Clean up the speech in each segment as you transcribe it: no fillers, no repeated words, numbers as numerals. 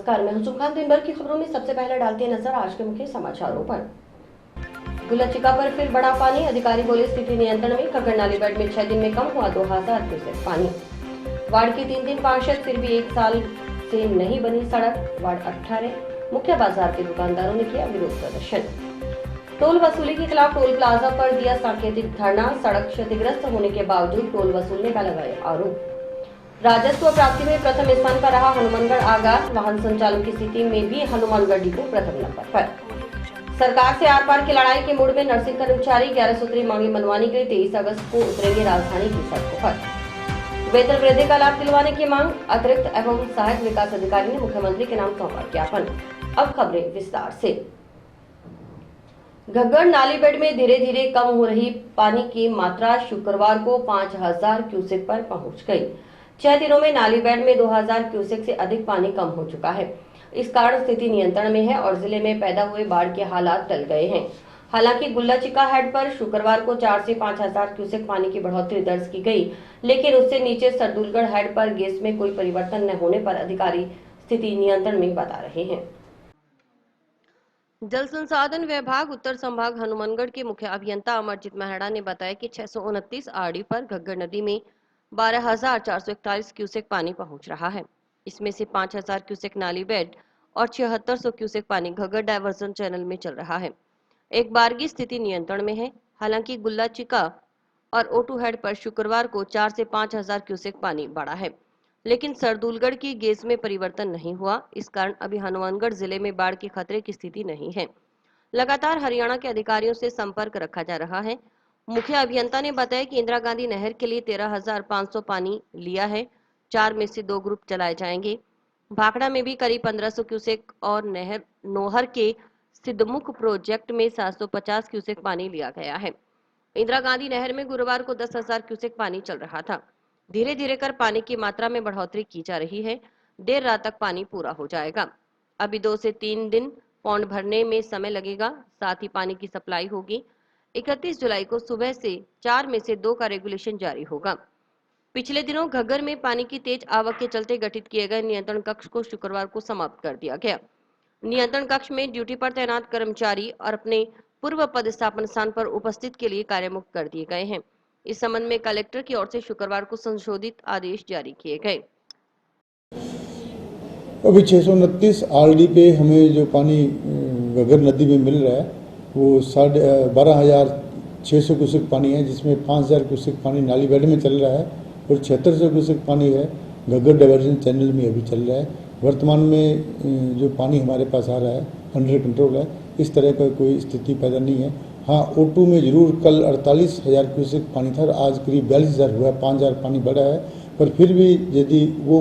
नमस्कार, मैं हूं खान। दिन भर की खबरों में सबसे पहले डालते हैं नजर आज के मुख्य समाचारों पर। गुलचिका पर फिर बड़ा पानी, अधिकारी बोले स्थिति नियंत्रण में। घग्गर नाली बेड में 6 दिन में कम हुआ 2000 क्यूसेक पानी। वार्ड की 3 पार्षद, फिर भी 1 साल से नहीं बनी सड़क। वार्ड 18 मुख्य बाजार के दुकानदारों ने किया विरोध प्रदर्शन। टोल वसूली के खिलाफ टोल प्लाजा पर दिया सांकेतिक धरना। सड़क क्षतिग्रस्त होने के बावजूद टोल वसूलने का लगाए आरोप। राजस्व प्राप्ति में प्रथम स्थान पर रहा हनुमानगढ़ आगार। वाहन संचालन की स्थिति में भी हनुमानगढ़ डिपो प्रथम नंबर पर। सरकार से आर पार की लड़ाई के मूड में नर्सिंग कर्मचारी 11 सूत्री मांगे मनवाने के लिए 23 अगस्त को उतरेंगे राजधानी की सड़कों पर। वेतन वृद्धि का लाभ दिलवाने की मांग। अतिरिक्त एवं सहायक विकास अधिकारी ने मुख्यमंत्री के नाम सौंपा ज्ञापन। अब खबरें विस्तार से। घग्गर नाली बेड में धीरे धीरे कम हो रही पानी की मात्रा शुक्रवार को 5000 क्यूसेक पर पहुंच गई। 6 दिनों में नाली बेड में 2000 क्यूसेक से अधिक पानी कम हो चुका है। इस कारण स्थिति नियंत्रण में है और जिले में पैदा हुए बाढ़ के हालात टल गए हैं। हालांकि गुल्लाचिका हेड पर शुक्रवार को 4 से 5000 क्यूसेक पानी की बढ़ोतरी दर्ज की गई, लेकिन उससे नीचे सरदुलगढ़ हेड पर गेज में कोई परिवर्तन न होने पर अधिकारी स्थिति नियंत्रण में बता रहे हैं। जल संसाधन विभाग उत्तर संभाग हनुमानगढ़ के मुख्य अभियंता अमरजीत मेहड़ा ने बताया कि 629 आरडी पर घग्गर नदी में 12,441 क्यूसेक पानी पहुंच रहा है। इसमें से 5,000 क्यूसेक नाली बेड और 7600 क्यूसेक पानी घग्गर डायवर्जन चैनल में चल रहा है। एक बारगी स्थिति नियंत्रण में है। हालांकि गुल्लाचिका और ओटू हेड पर शुक्रवार को 4 से 5,000 क्यूसेक पानी बढ़ा है, लेकिन सरदुलगढ़ की गेज में परिवर्तन नहीं हुआ। इस कारण अभी हनुमानगढ़ जिले में बाढ़ के खतरे की स्थिति नहीं है। लगातार हरियाणा के अधिकारियों से संपर्क रखा जा रहा है। मुख्य अभियंता ने बताया कि इंदिरा गांधी नहर के लिए 13,500 पानी लिया है। 4 में से 2 ग्रुप चलाए जाएंगे। भाखड़ा में भी करीब 1500 क्यूसेक और नोहर के सिद्धमुख प्रोजेक्ट में 750 क्यूसेक पानी लिया गया है। इंदिरा गांधी नहर में गुरुवार को 10,000 क्यूसेक पानी चल रहा था। धीरे धीरे कर पानी की मात्रा में बढ़ोतरी की जा रही है। देर रात तक पानी पूरा हो जाएगा। अभी 2 से 3 दिन पौंड भरने में समय लगेगा। साथ ही पानी की सप्लाई होगी। 31 जुलाई को सुबह से 4 में से 2 का रेगुलेशन जारी होगा। पिछले दिनों घग्गर में पानी की तेज आवक के चलते गठित किए गए नियंत्रण कक्ष को शुक्रवार को समाप्त कर दिया गया। नियंत्रण कक्ष में ड्यूटी पर तैनात कर्मचारी और अपने पूर्व पदस्थापन स्थान पर उपस्थित के लिए कार्यमुक्त कर दिए गए हैं। इस संबंध में कलेक्टर की ओर से शुक्रवार को संशोधित आदेश जारी किए गए। अभी 629 आरडी पे हमें जो पानी घग्गर नदी में मिल रहा है वो 12,600 क्यूसेक पानी है, जिसमें 5,000 क्यूसेक पानी नाली बेड में चल रहा है और 7600 क्यूसेक पानी है घग्गर डायवर्जन चैनल में अभी चल रहा है। वर्तमान में जो पानी हमारे पास आ रहा है अंडर कंट्रोल है। इस तरह का कोई स्थिति पैदा नहीं है। हाँ, ओटू में जरूर कल 48,000 क्यूसेक पानी था और आज करीब 42,000 हुआ, 5,000 पानी बढ़ा है। पर फिर भी यदि वो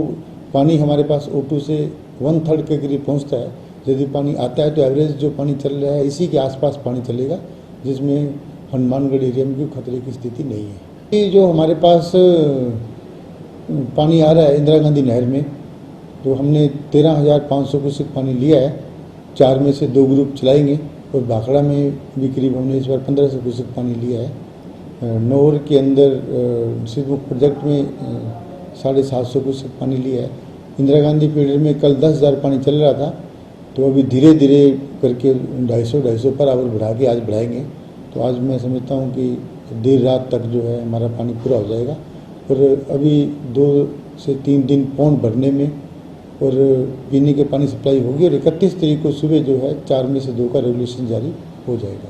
पानी हमारे पास ओटू से 1/3 के करीब पहुँचता है, यदि पानी आता है तो एवरेज जो पानी चल रहा है इसी के आसपास पानी चलेगा, जिसमें हनुमानगढ़ एरिया में कोई खतरे की स्थिति नहीं है। ये जो हमारे पास पानी आ रहा है इंदिरा गांधी नहर में, तो हमने 13,500 क्यूसेक पानी लिया है। 4 में से 2 ग्रुप चलाएंगे और भाखड़ा में भी करीब हमने इस बार 1500 क्यूसेक पानी लिया है। नौर के अंदर सिद्धमुख प्रोजेक्ट में 750 क्यूसेक पानी लिया है। इंदिरा गांधी पीरियड में कल 10,000 पानी चल रहा था, तो अभी धीरे धीरे करके 250 पर आवर बढ़ा के आज बढ़ाएंगे। तो आज मैं समझता हूँ कि देर रात तक जो है हमारा पानी पूरा हो जाएगा और अभी 2 से 3 दिन पौंड भरने में और पीने के पानी सप्लाई होगी और 31 तारीख को सुबह जो है 4 में से 2 का रेगुलेशन जारी हो जाएगा।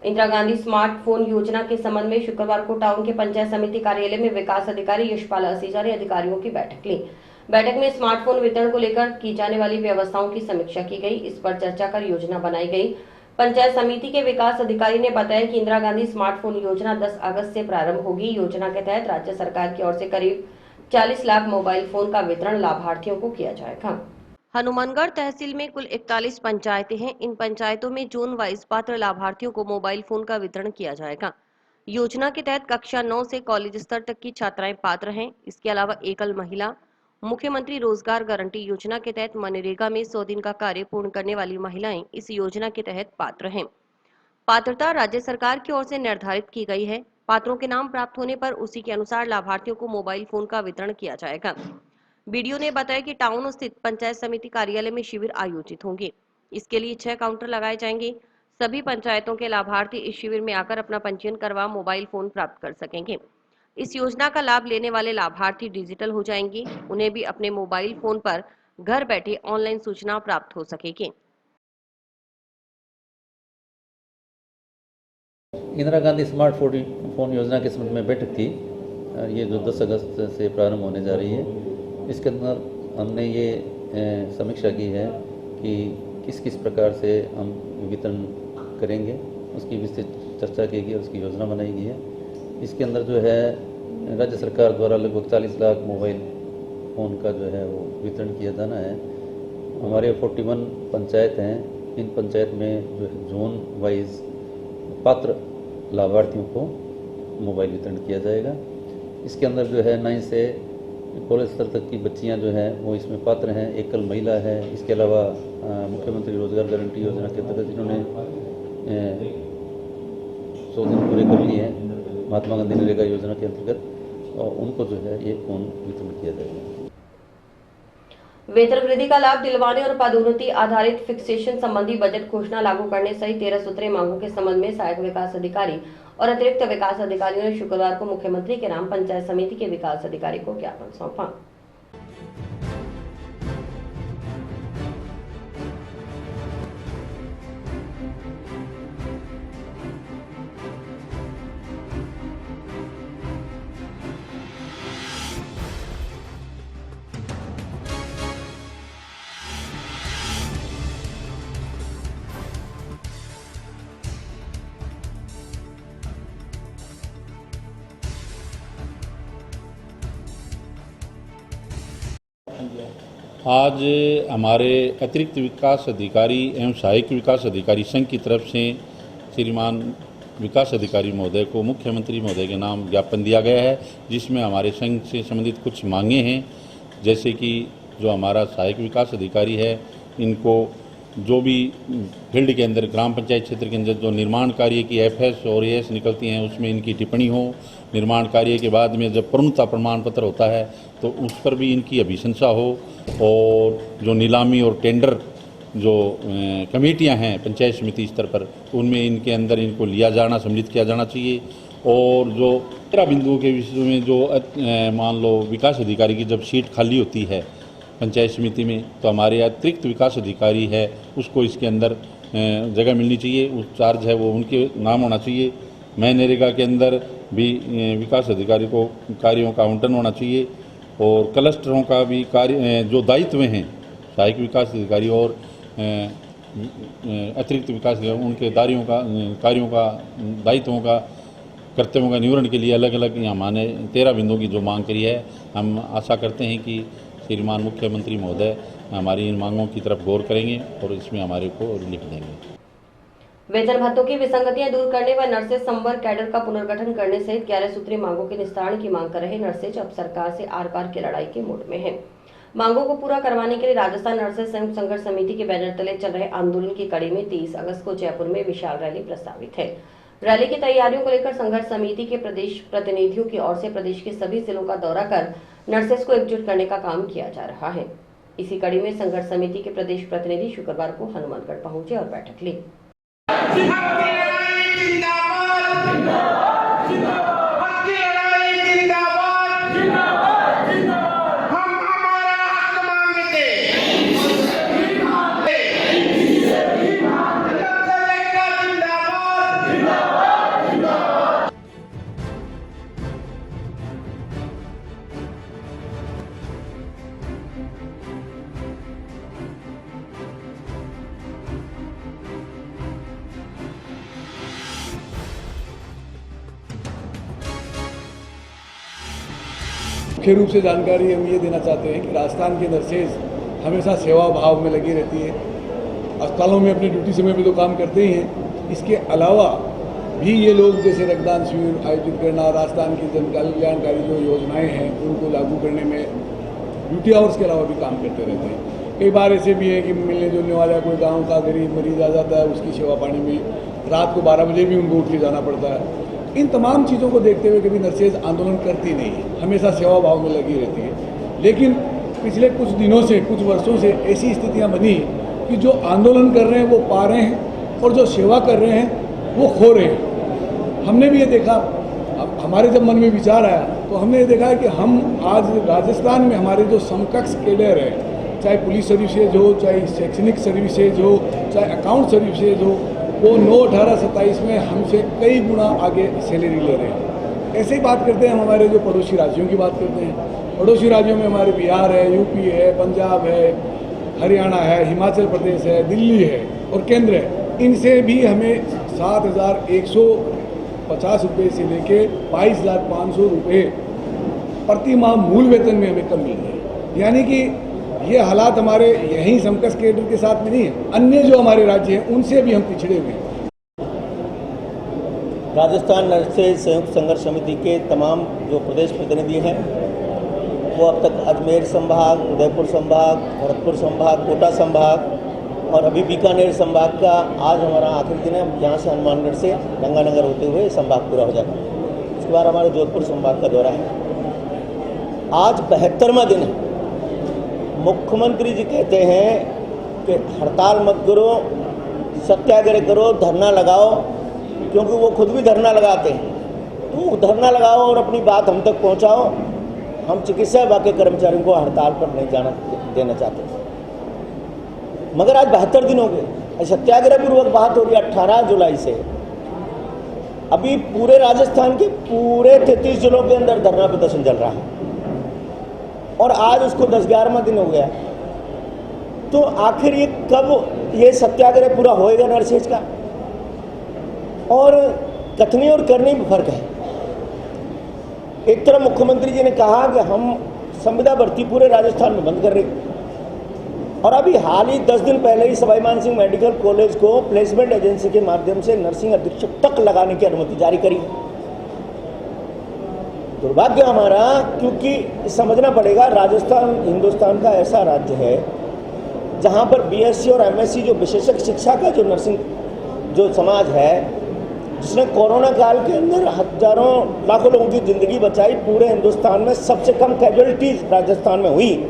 इंदिरा गांधी स्मार्टफोन योजना के संबंध में शुक्रवार को टाउन के पंचायत समिति कार्यालय में विकास अधिकारी यशपाल असीजा ने अधिकारियों की बैठक ली। बैठक में स्मार्टफोन वितरण को लेकर की जाने वाली व्यवस्थाओं की समीक्षा की गई। इस पर चर्चा कर योजना बनाई गई। पंचायत समिति के विकास अधिकारी ने बताया कि इंदिरा गांधी स्मार्टफोन योजना 10 अगस्त से प्रारंभ होगी। योजना के तहत राज्य सरकार की ओर से करीब 40 लाख मोबाइल फोन का वितरण लाभार्थियों को किया जाएगा। हनुमानगढ़ तहसील में कुल 41 पंचायतें हैं। इन पंचायतों में जोन वाइज पात्र लाभार्थियों को मोबाइल फोन का वितरण किया जाएगा। योजना के तहत कक्षा 9 से कॉलेज स्तर तक की छात्राएं पात्र हैं। इसके अलावा एकल महिला, मुख्यमंत्री रोजगार गारंटी योजना के तहत मनरेगा में 100 दिन का कार्य पूर्ण करने वाली महिलाएं इस योजना के तहत पात्र हैं। पात्रता राज्य सरकार की ओर से निर्धारित की गई है। पात्रों के नाम प्राप्त होने पर उसी के अनुसार लाभार्थियों को मोबाइल फोन का वितरण किया जाएगा। बीडीओ ने बताया कि टाउन स्थित पंचायत समिति कार्यालय में शिविर आयोजित होंगे। इसके लिए 6 काउंटर लगाए जाएंगे। सभी पंचायतों के लाभार्थी इस शिविर में आकर अपना पंजीयन करवा मोबाइल फोन प्राप्त कर सकेंगे। इस योजना का लाभ लेने वाले लाभार्थी डिजिटल हो जाएंगे। उन्हें भी अपने मोबाइल फोन पर घर बैठे ऑनलाइन सूचना प्राप्त हो सकेगी। इंदिरा गांधी स्मार्ट फोन योजना के संबंध में बैठक थी। ये जो 10 अगस्त से प्रारंभ होने जा रही है, इसके अंदर हमने ये समीक्षा की है कि किस किस प्रकार से हम वितरण करेंगे, उसकी विस्तृत चर्चा की गई और उसकी योजना बनाई गई है। इसके अंदर जो है राज्य सरकार द्वारा लगभग 40 लाख मोबाइल फ़ोन का जो है वो वितरण किया जाना है। हमारे 41 पंचायत हैं। इन पंचायत में जो है जोन वाइज पात्र लाभार्थियों को मोबाइल वितरण किया जाएगा। इसके अंदर जो है 9 से कॉलेज स्तर तक की बच्चियां जो हैं वो इसमें पात्र हैं, एकल महिला है। इसके अलावा मुख्यमंत्री रोजगार गारंटी योजना के तहत जिन्होंने 100 दिन पूरे कर लिए हैं महात्मा गांधी नरेगा योजना के अंतर्गत, और उनको जो है ये फ़ोन वितरण किया जाएगा। वेतन वृद्धि का लाभ दिलवाने और पदोन्नति आधारित फिक्सेशन संबंधी बजट घोषणा लागू करने सहित 13 सूत्रीय मांगों के संबंध में सहायक विकास अधिकारी और अतिरिक्त विकास अधिकारियों ने शुक्रवार को मुख्यमंत्री के नाम पंचायत समिति के विकास अधिकारी को ज्ञापन सौंपा। आज हमारे अतिरिक्त विकास अधिकारी एवं सहायक विकास अधिकारी संघ की तरफ से श्रीमान विकास अधिकारी महोदय को मुख्यमंत्री महोदय के नाम ज्ञापन दिया गया है, जिसमें हमारे संघ से संबंधित कुछ मांगे हैं। जैसे कि जो हमारा सहायक विकास अधिकारी है, इनको जो भी फील्ड के अंदर ग्राम पंचायत क्षेत्र के अंदर जो निर्माण कार्य की एफएस और एएस निकलती हैं उसमें इनकी टिप्पणी हो। निर्माण कार्य के बाद में जब पूर्णता प्रमाण पत्र होता है तो उस पर भी इनकी अभिशंसा हो। और जो नीलामी और टेंडर जो कमेटियां हैं पंचायत समिति स्तर पर, उनमें इनके अंदर इनको लिया जाना, सम्मिलित किया जाना चाहिए। और जो 13 बिंदुओं के विषय में जो मान लो विकास अधिकारी की जब सीट खाली होती है पंचायत समिति में, तो हमारे अतिरिक्त विकास अधिकारी है उसको इसके अंदर जगह मिलनी चाहिए। उस चार्ज है वो उनके नाम होना चाहिए। मनरेगा के अंदर भी विकास अधिकारी को कार्यों का आवंटन होना चाहिए। और क्लस्टरों का भी कार्य जो दायित्व हैं सहायक विकास अधिकारी और अतिरिक्त विकास उनके कार्यों का दायित्वों का कर्तव्यों का निवारण के लिए अलग अलग यहाँ माने 13 बिंदुओं की जो मांग करी है, हम आशा करते हैं कि श्रीमान मुख्यमंत्री महोदय हमारी इन मांगों की तरफ गौर करेंगे और इसमें हमारे को लिख देंगे। वेतन भत्तों की विसंगतियां दूर करने व नर्सेज संवर्ग कैडर का पुनर्गठन करने सहित 11 सूत्रीय मांगों के निस्तारण की मांग कर रहे नर्सेज अब सरकार से आर पार की लड़ाई के मूड में हैं। मांगों को पूरा करवाने के लिए राजस्थान नर्सेज संयुक्त संघर्ष समिति के बैनर तले चल रहे आंदोलन की कड़ी में 30 अगस्त को जयपुर में विशाल रैली प्रस्तावित है। रैली की तैयारियों को लेकर संघर्ष समिति के प्रदेश प्रतिनिधियों की ओर से प्रदेश के सभी जिलों का दौरा कर नर्सेज को एकजुट करने का काम किया जा रहा है। इसी कड़ी में संघर्ष समिति के प्रदेश प्रतिनिधि शुक्रवार को हनुमानगढ़ पहुंचे और बैठक ली। मुख्य रूप से जानकारी हम ये देना चाहते हैं कि राजस्थान के नर्सेज हमेशा सेवा भाव में लगी रहती है। अस्पतालों में अपनी ड्यूटी समय पे तो काम करते ही हैं, इसके अलावा भी ये लोग जैसे रक्तदान शिविर आयोजित करना, राजस्थान की जन कल्याणकारी जो योजनाएं हैं उनको लागू करने में ड्यूटी आवर्स के अलावा भी काम करते रहते हैं। कई बार ऐसे भी है कि मिलने जुलने वाला कोई गाँव का गरीब मरीज आ जाता है, उसकी सेवा पानी में रात को 12 बजे भी उनको उठ के जाना पड़ता है। इन तमाम चीज़ों को देखते हुए कभी नर्सेज आंदोलन करती नहीं है, हमेशा सेवा भाव में लगी रहती है। लेकिन पिछले कुछ दिनों से, कुछ वर्षों से ऐसी स्थितियां बनी कि जो आंदोलन कर रहे हैं वो पा रहे हैं और जो सेवा कर रहे हैं वो खो रहे हैं। हमने भी ये देखा, अब हमारे जब मन में विचार आया तो हमने ये देखा कि हम आज राजस्थान में हमारे जो समकक्ष कैडर है, चाहे पुलिस सर्विसेज हो, चाहे शैक्षणिक सर्विसेज हो, चाहे अकाउंट सर्विसेज हो, वो 9, 18, 27 में हमसे कई गुना आगे सैलरी ले रहे हैं। ऐसे ही बात करते हैं हम हमारे जो पड़ोसी राज्यों की बात करते हैं। पड़ोसी राज्यों में हमारे बिहार है, यूपी है, पंजाब है, हरियाणा है, हिमाचल प्रदेश है, दिल्ली है और केंद्र है। इनसे भी हमें 7,150 रुपये से लेके 22,500 रुपये प्रति माह मूल वेतन में हमें कम मिल रही है। यानी कि ये हालात हमारे यहीं समकक्ष कैडर के साथ में नहीं है, अन्य जो हमारे राज्य हैं उनसे भी हम पिछड़े हुए हैं। राजस्थान नर्सेज संयुक्त संघर्ष समिति के तमाम जो प्रदेश प्रतिनिधि हैं वो अब तक अजमेर संभाग, उदयपुर संभाग, भरतपुर संभाग, कोटा संभाग और अभी बीकानेर संभाग का आज हमारा आखिरी दिन है। यहाँ से हनुमानगढ़ से गंगानगर होते हुए संभाग पूरा हो जाएगा। उसके बाद हमारे जोधपुर संभाग का दौरा है। आज 72वां दिन है। मुख्यमंत्री जी कहते हैं कि हड़ताल मत करो, सत्याग्रह करो, धरना लगाओ, क्योंकि वो खुद भी धरना लगाते हैं। तो धरना लगाओ और अपनी बात हम तक पहुंचाओ। हम चिकित्सा विभाग के कर्मचारियों को हड़ताल पर नहीं जाना देना चाहते। मगर आज 72 दिन हो गए, सत्याग्रह पूर्वक बात हो रही है 18 जुलाई से। अभी पूरे राजस्थान के पूरे 33 जिलों के अंदर धरना प्रदर्शन चल रहा है और आज उसको 10-11वां दिन हो गया। तो आखिर ये कब ये सत्याग्रह पूरा होएगा नर्सेज का? और कथनी और करनी में फर्क है। एक तरफ मुख्यमंत्री जी ने कहा कि हम संविदा भर्ती पूरे राजस्थान में बंद कर रहे, और अभी हाल ही 10 दिन पहले ही सवाई मानसिंह मेडिकल कॉलेज को प्लेसमेंट एजेंसी के माध्यम से नर्सिंग अधीक्षक तक लगाने की अनुमति जारी करी। दुर्भाग्य हमारा, क्योंकि समझना पड़ेगा राजस्थान हिंदुस्तान का ऐसा राज्य है जहां पर बीएससी और एमएससी जो विशेषज्ञ शिक्षा का जो नर्सिंग जो समाज है, जिसने कोरोना काल के अंदर हजारों लाखों लोगों की जिंदगी बचाई, पूरे हिंदुस्तान में सबसे कम कैजुअलिटीज राजस्थान में हुई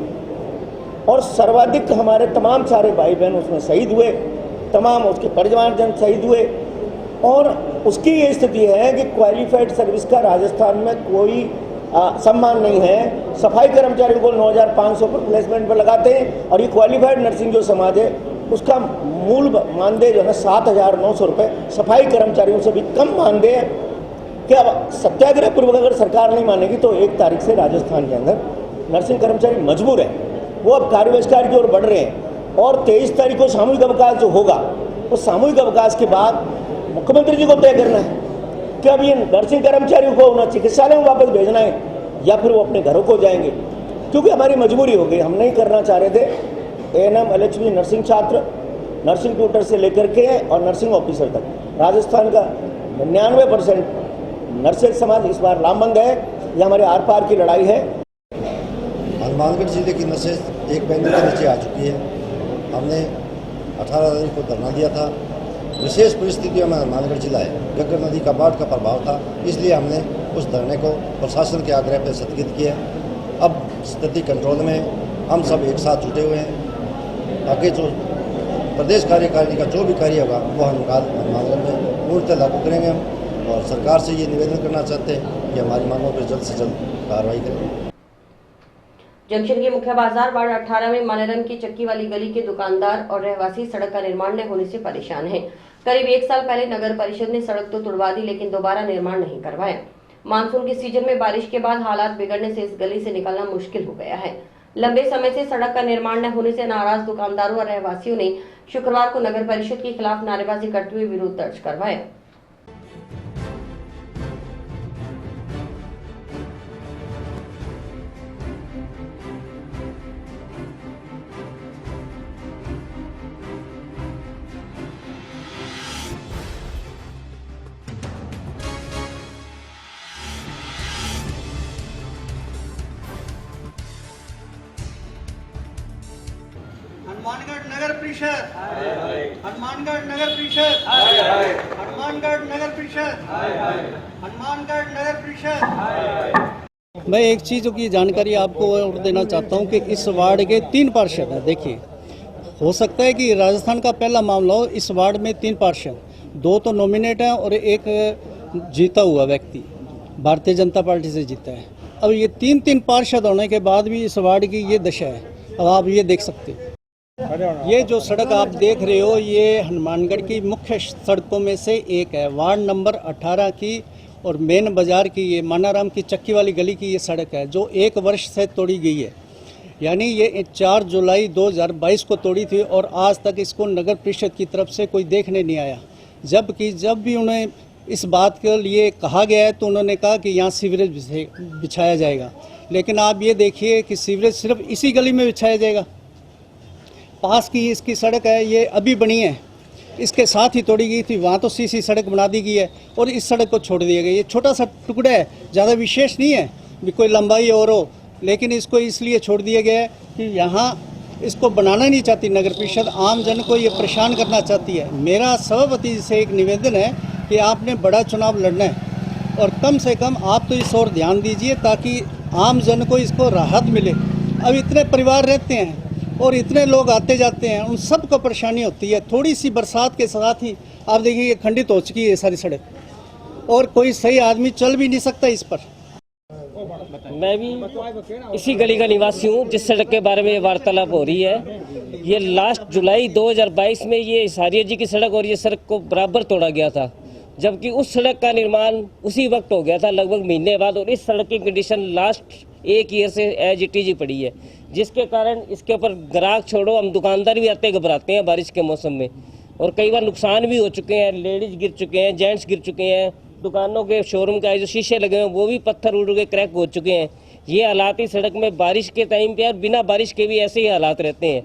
और सर्वाधिक हमारे तमाम सारे भाई बहन उसमें शहीद हुए, तमाम उसके परिवारजन शहीद हुए। और उसकी ये स्थिति है कि क्वालिफाइड सर्विस का राजस्थान में कोई सम्मान नहीं है। सफाई कर्मचारियों को 9,500 पर प्लेसमेंट पर लगाते हैं और ये क्वालिफाइड नर्सिंग जो समाज है उसका मूल मानदेय जो है 7,900 रुपये, सफाई कर्मचारियों से भी कम मानदेय है। कि अब सत्याग्रह पूर्वक अगर सरकार नहीं मानेगी तो 1 तारीख से राजस्थान के अंदर नर्सिंग कर्मचारी मजबूर है, वो अब कार्य बहिष्कार की ओर बढ़ रहे हैं। और 23 तारीख को सामूहिक अवकाश जो होगा, उस सामूहिक अवकाश के बाद मुख्यमंत्री जी को तय करना है कि अब ये नर्सिंग कर्मचारियों को उन्हें चिकित्सालय में वापस भेजना है या फिर वो अपने घरों को जाएंगे, क्योंकि हमारी मजबूरी हो गई। हम नहीं करना चाह रहे थे। एएनएम, एलएचबी नर्सिंग छात्र, नर्सिंग ट्यूटर से लेकर के और नर्सिंग ऑफिसर तक राजस्थान का 99% नर्सेज समाज इस बार लामबंद है। यह हमारे आर पार की लड़ाई है। हनुमानगढ़ जिले की नर्सेज एक बैंड के नीचे आ चुकी है। हमने 18 तारीख को धरना दिया था। विशेष परिस्थितियों में हनुमानगढ़ जिला है, घग्गर नदी का बाढ़ का प्रभाव था, इसलिए हमने उस धरने को प्रशासन के आग्रह पर स्थगित किया। अब स्थिति कंट्रोल में है, हम सब एक साथ जुटे हुए हैं ताकि जो प्रदेश कार्यकारिणी का जो भी कार्य होगा वो हनुमानगढ़ में पूर्णतः लागू करेंगे हम। और सरकार से ये निवेदन करना चाहते हैं कि हमारी मांगों पर जल्द से जल्द कार्रवाई करें। जंक्शन के मुख्य बाजार वार्ड 18 में मनोरम की चक्की वाली गली के दुकानदार और रहवासी सड़क का निर्माण न होने से परेशान हैं। करीब 1 साल पहले नगर परिषद ने सड़क तो तुड़वा दी, लेकिन दोबारा निर्माण नहीं करवाया। मानसून के सीजन में बारिश के बाद हालात बिगड़ने से इस गली से निकलना मुश्किल हो गया है। लंबे समय से सड़क का निर्माण न होने से नाराज दुकानदारों और रहवासियों ने शुक्रवार को नगर परिषद के खिलाफ नारेबाजी करते हुए विरोध दर्ज करवाया। हनुमानगढ़ नगर परिषद, हनुमानगढ़ नगर परिषद, हनुमानगढ़ नगर परिषद, हनुमानगढ़ नगर परिषद। मैं एक चीज़ की जानकारी आपको और देना चाहता हूं कि इस वार्ड के 3 पार्षद हैं। देखिए, हो सकता है कि राजस्थान का पहला मामला हो, इस वार्ड में 3 पार्षद, 2 तो नॉमिनेट हैं और एक जीता हुआ व्यक्ति भारतीय जनता पार्टी से जीता है। अब ये 3 पार्षद होने के बाद भी इस वार्ड की ये दशा है। अब आप ये देख सकते हो, ये जो सड़क आप देख रहे हो, ये हनुमानगढ़ की मुख्य सड़कों में से एक है। वार्ड नंबर 18 की और मेन बाजार की, ये मानाराम की चक्की वाली गली की ये सड़क है, जो 1 वर्ष से तोड़ी गई है। यानी ये 4 जुलाई 2022 को तोड़ी थी और आज तक इसको नगर परिषद की तरफ से कोई देखने नहीं आया। जबकि जब भी उन्हें इस बात के लिए कहा गया है तो उन्होंने कहा कि यहाँ सीवरेज बिछाया जाएगा, लेकिन आप ये देखिए कि सीवरेज सिर्फ इसी गली में बिछाया जाएगा। पास की इसकी सड़क है, ये अभी बनी है, इसके साथ ही तोड़ी गई थी। वहाँ तो सीसी सड़क बना दी गई है और इस सड़क को छोड़ दिया गया। ये छोटा सा टुकड़ा है, ज़्यादा विशेष नहीं है भी कोई लंबाई और हो, लेकिन इसको इसलिए छोड़ दिया गया है कि यहाँ इसको बनाना नहीं चाहती नगर परिषद, आम जन को ये परेशान करना चाहती है। मेरा सभापति से एक निवेदन है कि आपने बड़ा चुनाव लड़ना है और कम से कम आप तो इस ओर ध्यान दीजिए ताकि आम जन को इसको राहत मिले। अब इतने परिवार रहते हैं और इतने लोग आते जाते हैं, उन सब को परेशानी होती है। थोड़ी सी बरसात के साथ ही आप देखिए ये खंडित हो चुकी है सारी सड़क और कोई सही आदमी चल भी नहीं सकता इस पर। मैं भी इसी गली का निवासी हूँ जिस सड़क के बारे में वार्तालाप हो रही है। ये लास्ट जुलाई 2022 में ये हिसारिया जी की सड़क और ये सड़क को बराबर तोड़ा गया था, जबकि उस सड़क का निर्माण उसी वक्त हो गया था लगभग महीने बाद, और इस सड़क की कंडीशन लास्ट 1 ईयर से एज इट इज पड़ी है, जिसके कारण इसके ऊपर ग्राहक छोड़ो हम दुकानदार भी आते घबराते हैं बारिश के मौसम में, और कई बार नुकसान भी हो चुके हैं। लेडीज गिर चुके हैं, जेंट्स गिर चुके हैं, दुकानों के शोरूम का जो शीशे लगे हैं वो भी पत्थर उड़ के क्रैक हो चुके हैं। ये हालात ही सड़क में बारिश के टाइम पे और बिना बारिश के भी ऐसे ही हालात रहते हैं।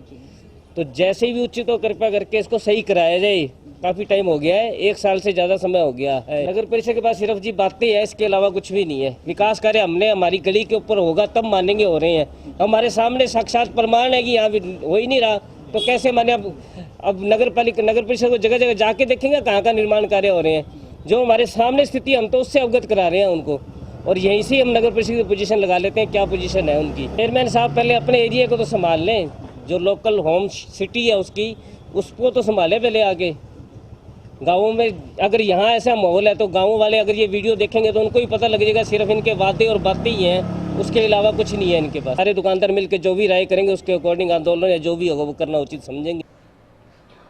तो जैसे भी उचित हो कृपया करके इसको सही कराया जाए। काफ़ी टाइम हो गया है, 1 साल से ज़्यादा समय हो गया है। नगर परिषद के पास सिर्फ जी बातें हैं, इसके अलावा कुछ भी नहीं है। विकास कार्य हमने हमारी गली के ऊपर होगा तब मानेंगे हो रहे हैं। हमारे सामने साक्षात प्रमाण है कि यहाँ भी हो ही नहीं रहा, तो कैसे माने। अब नगर परिषद को जगह जगह जाके देखेंगे कहाँ का निर्माण कार्य हो रहे हैं। जो हमारे सामने स्थिति हम तो उससे अवगत करा रहे हैं उनको, और यहीं से हम नगर परिषद की पोजीशन लगा लेते हैं क्या पोजीशन है उनकी। चेयरमैन साहब पहले अपने एरिया को तो संभाल लें, जो लोकल होम सिटी है उसकी, उसको तो संभाले पहले आगे। गाँवों में अगर यहाँ ऐसा माहौल है तो गाँव वाले अगर ये वीडियो देखेंगे तो उनको ही पता लग जाएगा सिर्फ इनके वादे और बातें ही हैं, उसके अलावा कुछ नहीं है इनके पास। सारे दुकानदार मिलकर जो भी राय करेंगे उसके अकॉर्डिंग आंदोलन या जो भी होगा वो करना उचित समझेंगे।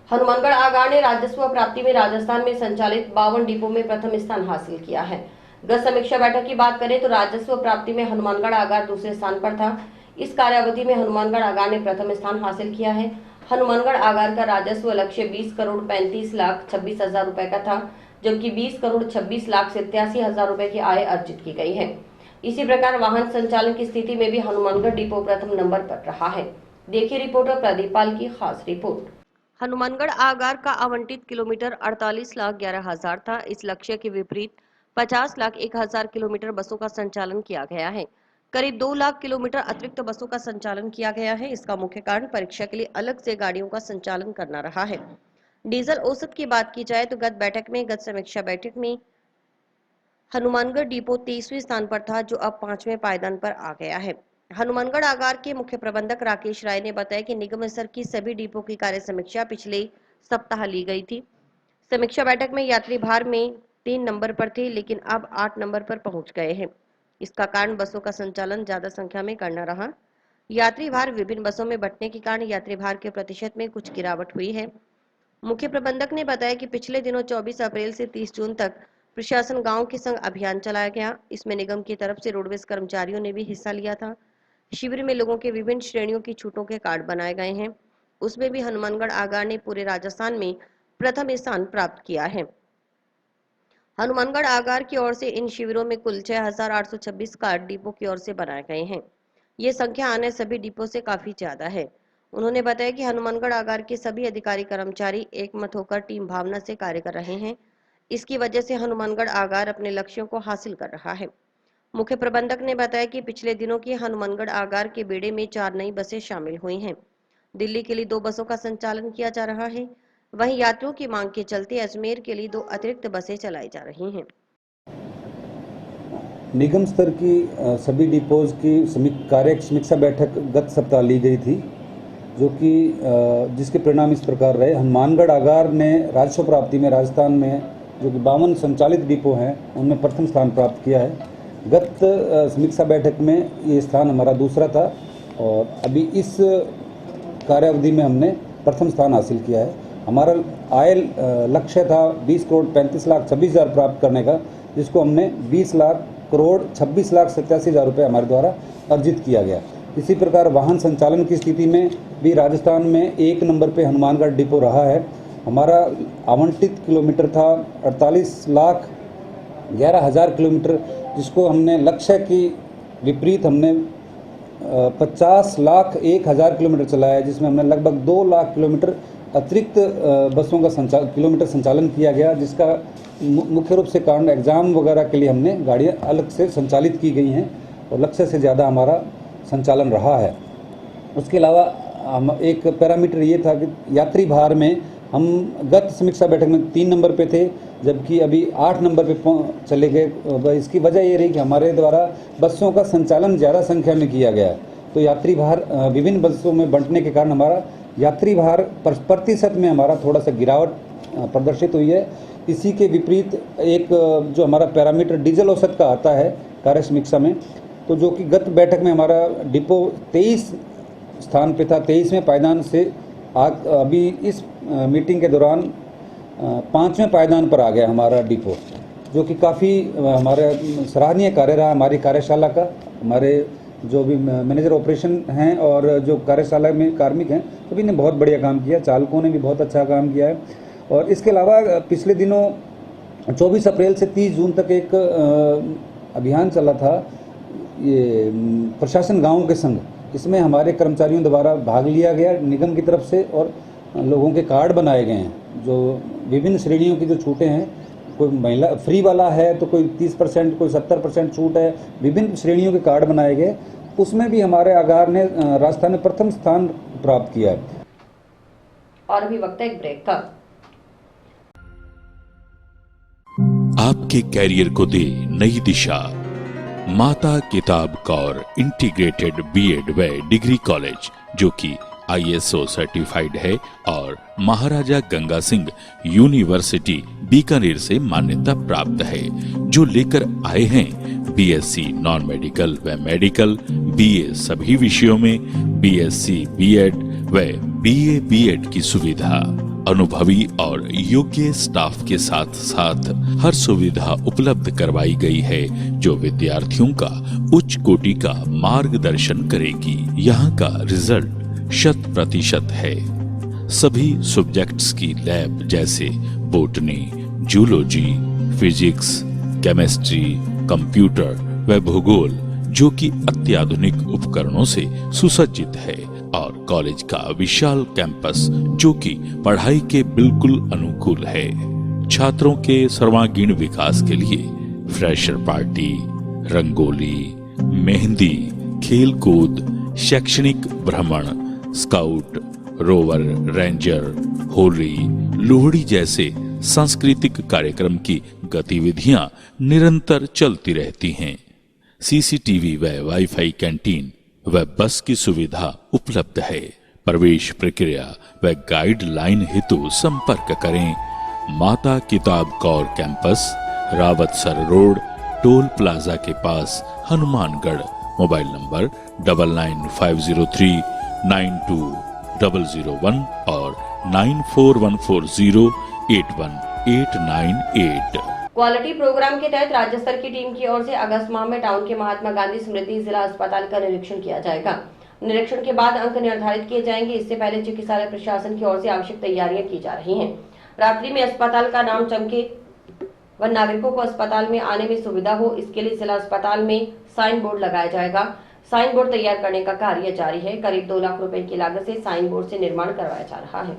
हनुमानगढ़ आगार ने राजस्व प्राप्ति में राजस्थान में संचालित 52 डिपो में प्रथम स्थान हासिल किया है। गत समीक्षा बैठक की बात करें तो राजस्व प्राप्ति में हनुमानगढ़ आगार दूसरे स्थान पर था। इस कार्यावधि में हनुमानगढ़ आगार ने प्रथम स्थान हासिल किया है। हनुमानगढ़ आगार का राजस्व लक्ष्य 20,35,26,000 रुपए का था, जबकि 20,26,87,000 रुपए की आय अर्जित की गई है। इसी प्रकार वाहन संचालन की स्थिति में भी हनुमानगढ़ डिपो प्रथम नंबर पर रहा है। देखिए रिपोर्टर प्रदीप पाल की खास रिपोर्ट। हनुमानगढ़ आगार का आवंटित किलोमीटर 48,11,000 था। इस लक्ष्य के विपरीत 50,01,000 किलोमीटर बसों का संचालन किया गया है। करीब 2 लाख किलोमीटर अतिरिक्त बसों का संचालन किया गया है। इसका मुख्य कारण परीक्षा के लिए अलग से गाड़ियों का संचालन करना रहा है। डीजल औसत की बात की जाए तो गत समीक्षा बैठक में हनुमानगढ़ डिपो 23वें स्थान पर था, जो अब 5वें पायदान पर आ गया है। हनुमानगढ़ आगार के मुख्य प्रबंधक राकेश राय ने बताया कि निगम स्तर की सभी डिपो की कार्य समीक्षा पिछले सप्ताह ली गई थी। समीक्षा बैठक में यात्री भार में 3 नंबर पर थे, लेकिन अब 8 नंबर पर पहुंच गए हैं। इसका कारण बसों का संचालन ज्यादा संख्या में करना रहा। यात्री भार विभिन्न बसों में बंटने के कारण यात्री भार के प्रतिशत में कुछ गिरावट हुई है। मुख्य प्रबंधक ने बताया कि पिछले दिनों 24 अप्रैल से 30 जून तक प्रशासन गांव के संग अभियान चलाया गया। इसमें निगम की तरफ से रोडवेज कर्मचारियों ने भी हिस्सा लिया था। शिविर में लोगों के विभिन्न श्रेणियों की छूटों के कार्ड बनाए गए हैं। उसमें भी हनुमानगढ़ आगार ने पूरे राजस्थान में प्रथम स्थान प्राप्त किया है। हनुमानगढ़ आगार की ओर से इन शिविरों में कुल 6,826 कार्ड डिपो की ओर से बनाए गए हैं। ये संख्या अन्य सभी डिपो से काफी ज्यादा है। उन्होंने बताया कि हनुमानगढ़ आगार के सभी अधिकारी कर्मचारी एकमत होकर टीम भावना से कार्य कर रहे हैं। इसकी वजह से हनुमानगढ़ आगार अपने लक्ष्यों को हासिल कर रहा है। मुख्य प्रबंधक ने बताया कि पिछले दिनों की हनुमानगढ़ आगार के बेड़े में 4 नई बसें शामिल हुई हैं। दिल्ली के लिए 2 बसों का संचालन किया जा रहा है। वहीं यात्रियों की मांग के चलते अजमेर के लिए 2 अतिरिक्त बसें चलाई जा रही हैं। निगम स्तर की सभी डिपोज की कार्य समीक्षा बैठक गत सप्ताह ली गई थी, जो कि जिसके परिणाम इस प्रकार रहे। हनुमानगढ़ आगार ने राजस्व प्राप्ति में राजस्थान में जो कि 52 संचालित डिपो हैं उनमें प्रथम स्थान प्राप्त किया है। गत समीक्षा बैठक में ये स्थान हमारा दूसरा था और अभी इस कार्यावधि में हमने प्रथम स्थान हासिल किया है। हमारा आय लक्ष्य था 20,35,26,000 प्राप्त करने का, जिसको हमने 20,00,26,87,000 रुपये हमारे द्वारा अर्जित किया गया। इसी प्रकार वाहन संचालन की स्थिति में भी राजस्थान में 1 नंबर पे हनुमानगढ़ डिपो रहा है। हमारा आवंटित किलोमीटर था 48,11,000 किलोमीटर, जिसको हमने लक्ष्य की विपरीत हमने 50,01,000 किलोमीटर चलाया है, जिसमें हमने लगभग 2 लाख किलोमीटर अतिरिक्त बसों का किलोमीटर संचालन किया गया, जिसका मुख्य रूप से कारण एग्ज़ाम वगैरह के लिए हमने गाड़ियाँ अलग से संचालित की गई हैं और लक्ष्य से ज़्यादा हमारा संचालन रहा है। उसके अलावा हम एक पैरामीटर ये था कि यात्री भार में हम गत समीक्षा बैठक में 3 नंबर पे थे, जबकि अभी 8 नंबर पे चले गए। इसकी वजह ये रही कि हमारे द्वारा बसों का संचालन ज़्यादा संख्या में किया गया, तो यात्री भार विभिन्न बसों में बंटने के कारण हमारा यात्री भार प्रतिशत में हमारा थोड़ा सा गिरावट प्रदर्शित हुई है। इसी के विपरीत एक जो हमारा पैरामीटर डीजल औसत का आता है कार्य समीक्षा में, तो जो कि गत बैठक में हमारा डिपो 23 स्थान पे था, 23वें पायदान से अभी इस मीटिंग के दौरान 5वें पायदान पर आ गया हमारा डिपो, जो कि काफ़ी हमारा सराहनीय कार्य रहा हमारी कार्यशाला का। हमारे जो भी मैनेजर ऑपरेशन हैं और जो कार्यशाला में कार्मिक हैं सभी ने बहुत बढ़िया काम किया, चालकों ने भी बहुत अच्छा काम किया है। और इसके अलावा पिछले दिनों 24 अप्रैल से 30 जून तक एक अभियान चला था, ये प्रशासन गाँव के संग। इसमें हमारे कर्मचारियों द्वारा भाग लिया गया निगम की तरफ से और लोगों के कार्ड बनाए गए हैं, जो विभिन्न श्रेणियों की जो छूटें हैं, कोई महिला फ्री वाला है तो कोई 30%, कोई 70% छूट है, विभिन्न श्रेणियों के कार्ड बनाए गए। उसमें भी हमारे आगार ने राजस्थान में प्रथम स्थान प्राप्त किया है। और अभी वक्त है एक ब्रेक का। आपके कैरियर को दे नई दिशा। माता किताब कौर इंटीग्रेटेड बीएड व डिग्री कॉलेज, जो कि ISO सर्टिफाइड है और महाराजा गंगा सिंह यूनिवर्सिटी बीकानेर से मान्यता प्राप्त है, जो लेकर आए हैं BSc नॉन मेडिकल व मेडिकल, BA सभी विषयों में, BSc BEd व BA BEd की सुविधा। अनुभवी और योग्य स्टाफ के साथ साथ हर सुविधा उपलब्ध करवाई गई है, जो विद्यार्थियों का उच्च कोटि का मार्गदर्शन करेगी। यहाँ का रिजल्ट 100% है। सभी सब्जेक्ट्स की लैब जैसे botany, zoology, physics, chemistry, computer व भूगोल, जो कि अत्याधुनिक उपकरणों से सुसज्जित है, और कॉलेज का विशाल कैंपस, जो कि पढ़ाई के बिल्कुल अनुकूल है। छात्रों के सर्वांगीण विकास के लिए फ्रेशर पार्टी, रंगोली, मेहंदी, खेल कूद, शैक्षणिक भ्रमण, scout, rover, ranger, Holi, Lohri जैसे सांस्कृतिक कार्यक्रम की गतिविधियां निरंतर चलती रहती हैं। CCTV व वाईफाई कैंटीन व बस की सुविधा उपलब्ध है। प्रवेश प्रक्रिया व गाइडलाइन हेतु संपर्क करें माता किताब Kaur campus, Rawatsar road, toll plaza के पास, हनुमानगढ़। मोबाइल नंबर 9950392001 और 9414081898। क्वालिटी प्रोग्राम के तहत राज्य स्तर की टीम की ओर से अगस्त माह में टाउन के महात्मा गांधी स्मृति जिला अस्पताल का निरीक्षण किया जाएगा। निरीक्षण के बाद अंक निर्धारित किए जाएंगे। इससे पहले चिकित्सालय प्रशासन की ओर से आवश्यक तैयारियां की जा रही हैं। रात्रि में अस्पताल का नाम चमके व नागरिकों को अस्पताल में आने में सुविधा हो, इसके लिए जिला अस्पताल में साइन बोर्ड लगाया जाएगा। साइन बोर्ड तैयार करने का कार्य जारी है। करीब 2 लाख रुपए की लागत से साइन बोर्ड से निर्माण करवाया जा रहा है।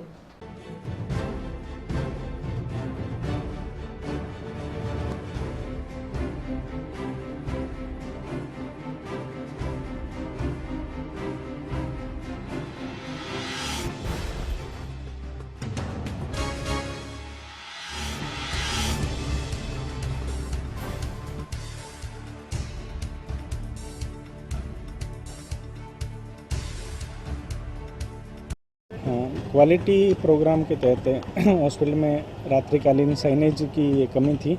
क्वालिटी प्रोग्राम के तहत हॉस्पिटल में रात्रिकालीन साइनेज की कमी थी,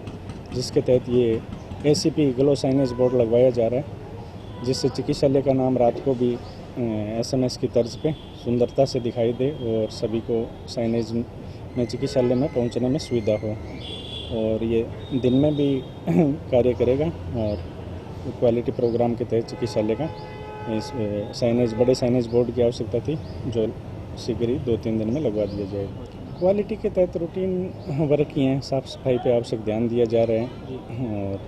जिसके तहत ये ACP ग्लो साइनेज बोर्ड लगवाया जा रहा है, जिससे चिकित्सालय का नाम रात को भी SMS की तर्ज पे सुंदरता से दिखाई दे और सभी को साइनेज में चिकित्सालय में पहुंचने में सुविधा हो, और ये दिन में भी कार्य करेगा। और क्वालिटी प्रोग्राम के तहत चिकित्सालय का साइनेज, बड़े साइनेज बोर्ड की आवश्यकता थी, जो शीघ्र ही 2-3 दिन में लगवा दिया जाएगा। क्वालिटी के तहत रूटीन वर्क ही हैं, साफ़ सफाई पे आवश्यक ध्यान दिया जा रहा है, और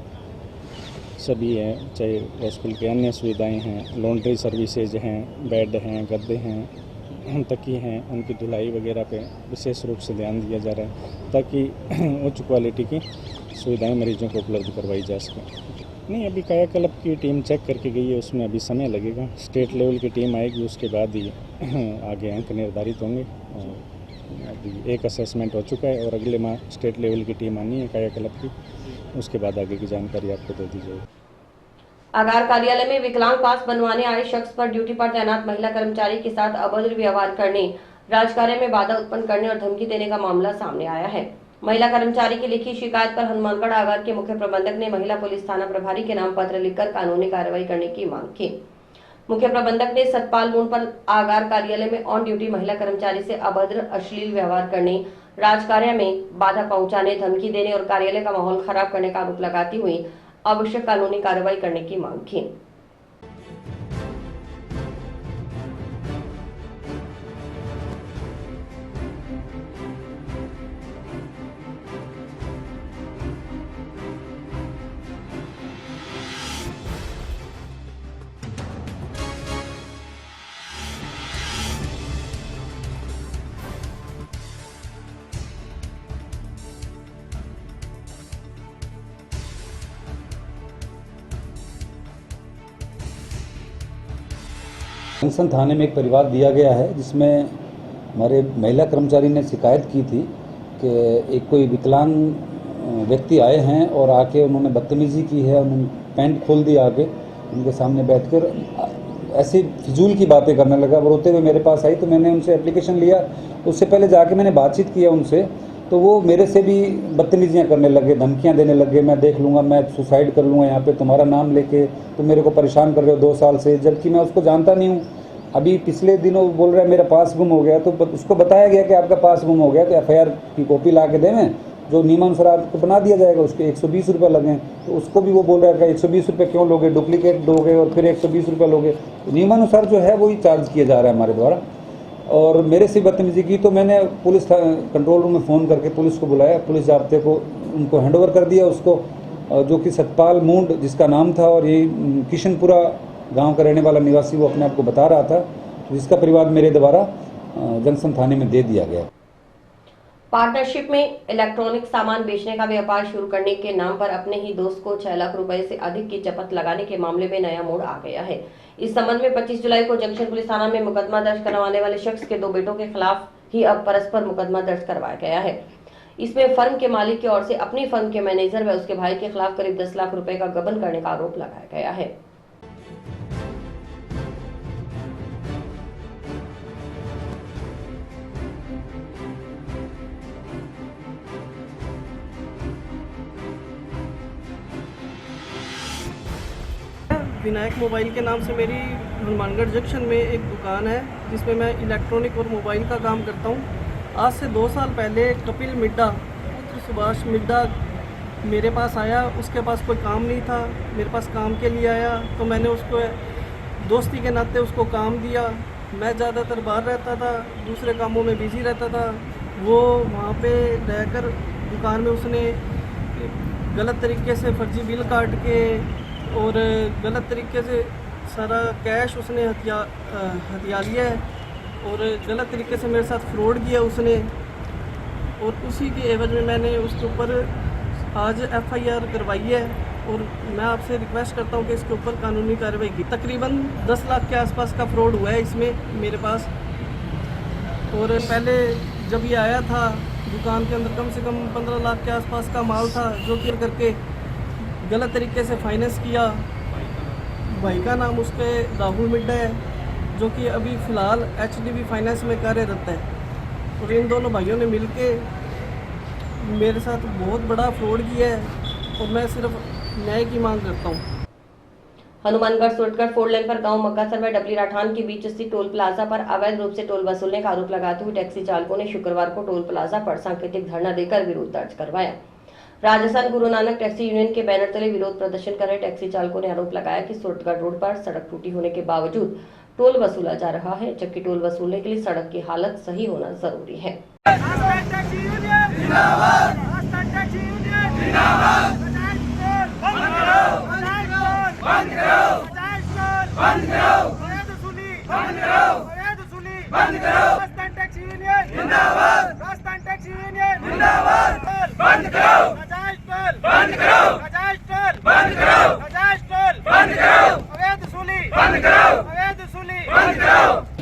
सभी है, चाहे हॉस्पिटल की अन्य सुविधाएं हैं, लॉन्ड्री सर्विसेज हैं, बेड हैं, गद्दे हैं, तकिए हैं, उनकी धुलाई वगैरह पे विशेष रूप से ध्यान दिया जा रहा है, ताकि उच्च क्वालिटी की सुविधाएं मरीजों को उपलब्ध करवाई जा सके। नहीं, अभी कायाकल्प की टीम चेक करके गई है, उसमें अभी समय लगेगा। स्टेट लेवल की टीम आएगी, उसके बाद ही आगे अंक निर्धारित होंगे। अभी एक असेसमेंट हो चुका है और अगले माह स्टेट लेवल की टीम आनी है कायाकल्प की, उसके बाद आगे की जानकारी आपको दे दी जाएगी। आगार कार्यालय में विकलांग पास बनवाने आए शख्स पर ड्यूटी पर तैनात महिला कर्मचारी के साथ अभद्र व्यवहार करने, राजकार्य में बाधा उत्पन्न करने और धमकी देने का मामला सामने आया है। महिला कर्मचारी की लिखी शिकायत पर हनुमानगढ़ आगार के मुख्य प्रबंधक ने महिला पुलिस थाना प्रभारी के नाम पत्र लिखकर कानूनी कार्रवाई करने की मांग की। मुख्य प्रबंधक ने सतपाल मोड़ पर आगार कार्यालय में ऑन ड्यूटी महिला कर्मचारी से अभद्र अश्लील व्यवहार करने, राजकार्य में बाधा पहुंचाने, धमकी देने और कार्यालय का माहौल खराब करने का आरोप लगाती हुई आवश्यक कानूनी कार्रवाई करने की मांग की। जंक्शन थाने में एक परिवार दिया गया है, जिसमें हमारे महिला कर्मचारी ने शिकायत की थी कि एक कोई विकलांग व्यक्ति आए हैं और आके उन्होंने बदतमीजी की है, उन्होंने पैंट खोल दी आके उनके सामने बैठकर ऐसी फिजूल की बातें करने लगा। रोते हुए मेरे पास आई तो मैंने उनसे एप्लीकेशन लिया। उससे पहले जाके मैंने बातचीत किया उनसे, तो वो मेरे से भी बदतमीजियाँ करने लगे, धमकियाँ देने लगे, मैं देख लूँगा, मैं सुसाइड कर लूँगा यहाँ पे, तुम्हारा नाम लेके तुम मेरे को परेशान कर रहे हो 2 साल से, जबकि मैं उसको जानता नहीं हूँ। अभी पिछले दिनों बोल रहा है मेरा पास गुम हो गया, तो उसको बताया गया कि आपका पास गुम हो गया तो FIR की कॉपी ला के देवें, जो नियमानुसार आपको बना दिया जाएगा, उसके 120 रुपये लगें। तो उसको भी वो बोल रहा है कि 120 रुपये क्यों लोगे, डुप्लीकेट दोगे और फिर 120 रुपये लोगे। नियमानुसार जो है वही चार्ज किया जा रहा है हमारे द्वारा। और मेरे से बदतमीजी की तो मैंने पुलिस कंट्रोल रूम में फ़ोन करके पुलिस को बुलाया, पुलिस जाब्ते को उनको हैंडओवर कर दिया उसको, जो कि सतपाल मूंड जिसका नाम था, और ये किशनपुरा गांव का रहने वाला निवासी वो अपने आप को बता रहा था, जिसका परिवार मेरे द्वारा जंक्शन थाने में दे दिया गया। पार्टनरशिप में इलेक्ट्रॉनिक सामान बेचने का व्यापार शुरू करने के नाम पर अपने ही दोस्त को 6 लाख रुपए से अधिक की जपत लगाने के मामले में नया मोड़ आ गया है। इस संबंध में 25 जुलाई को जंक्शन पुलिस थाना में मुकदमा दर्ज करवाने वाले शख्स के 2 बेटों के खिलाफ ही अब परस्पर मुकदमा दर्ज करवाया गया है। इसमें फर्म के मालिक की ओर से अपनी फर्म के मैनेजर व उसके भाई के खिलाफ करीब 10 लाख रुपए का गबन करने का आरोप लगाया गया है। विनायक मोबाइल के नाम से मेरी हनुमानगढ़ जंक्शन में एक दुकान है, जिसमें मैं इलेक्ट्रॉनिक और मोबाइल का काम करता हूँ। आज से 2 साल पहले कपिल मिड्डा, पुत्र सुभाष मिड्डा मेरे पास आया। उसके पास कोई काम नहीं था, मेरे पास काम के लिए आया, तो मैंने उसको दोस्ती के नाते उसको काम दिया। मैं ज़्यादातर बाहर रहता था, दूसरे कामों में बिजी रहता था। वो वहाँ पे रहकर दुकान में उसने गलत तरीके से फर्जी बिल काट के और गलत तरीके से सारा कैश उसने हथिया लिया है और गलत तरीके से मेरे साथ फ्रॉड किया उसने। और उसी के एवज में मैंने उसके ऊपर आज FIR करवाई है और मैं आपसे रिक्वेस्ट करता हूं कि इसके ऊपर कानूनी कार्रवाई की। तकरीबन 10 लाख के आसपास का फ्रॉड हुआ है इसमें मेरे पास। और पहले जब ये आया था दुकान के अंदर कम से कम 15 लाख के आसपास का माल था, जो कि करके गलत तरीके से फाइनेंस किया। भाई का नाम उस पर राहुल मिड्डा है, जो कि अभी फ़िलहाल HDB फाइनेंस में कार्यरत है। और इन दोनों भाइयों ने मिलके मेरे साथ बहुत बड़ा फ्रॉड किया है और मैं सिर्फ न्याय की मांग करता हूँ। हनुमानगढ़ सुरतगढ़ 4 लेन पर गांव मक्कासर व डबली राठान के बीच स्थित टोल प्लाजा पर अवैध रूप से टोल वसूलने का आरोप लगाते हुए टैक्सी चालकों ने शुक्रवार को टोल प्लाजा पर सांकेतिक धरना देकर विरोध दर्ज करवाया। राजस्थान गुरु नानक टैक्सी यूनियन के बैनर तले विरोध प्रदर्शन कर रहे टैक्सी चालकों ने आरोप लगाया कि सुरतगढ़ रोड पर सड़क टूटी होने के बावजूद टोल वसूला जा रहा है, जबकि टोल वसूलने के लिए सड़क की हालत सही होना जरूरी है।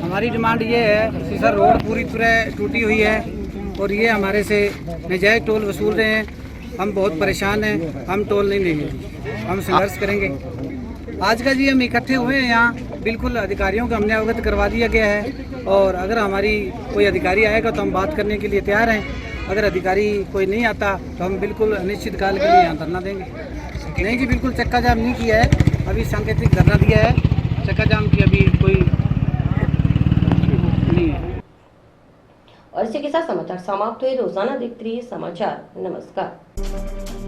हमारी डिमांड ये है कि सर रोड पूरी तरह टूटी हुई है और ये हमारे से नजायज टोल वसूल रहे हैं। हम बहुत परेशान हैं, हम टोल नहीं देंगे, हम संघर्ष करेंगे। आज का जी हम इकट्ठे हुए हैं यहाँ, बिल्कुल अधिकारियों को हमने अवगत करवा दिया गया है और अगर हमारी कोई अधिकारी आएगा तो हम बात करने के लिए तैयार हैं। अगर अधिकारी कोई नहीं आता तो हम बिल्कुल अनिश्चित काल के लिए यहाँ धरना देंगे। नहीं जी, बिल्कुल चक्का जाम नहीं किया है, अभी सांकेतिक धरना दिया है, चक्का जाम की अभी कोई नहीं है। और इसी के साथ समाचार समाप्त हुए। रोजाना देखते रहिए समाचार। नमस्कार।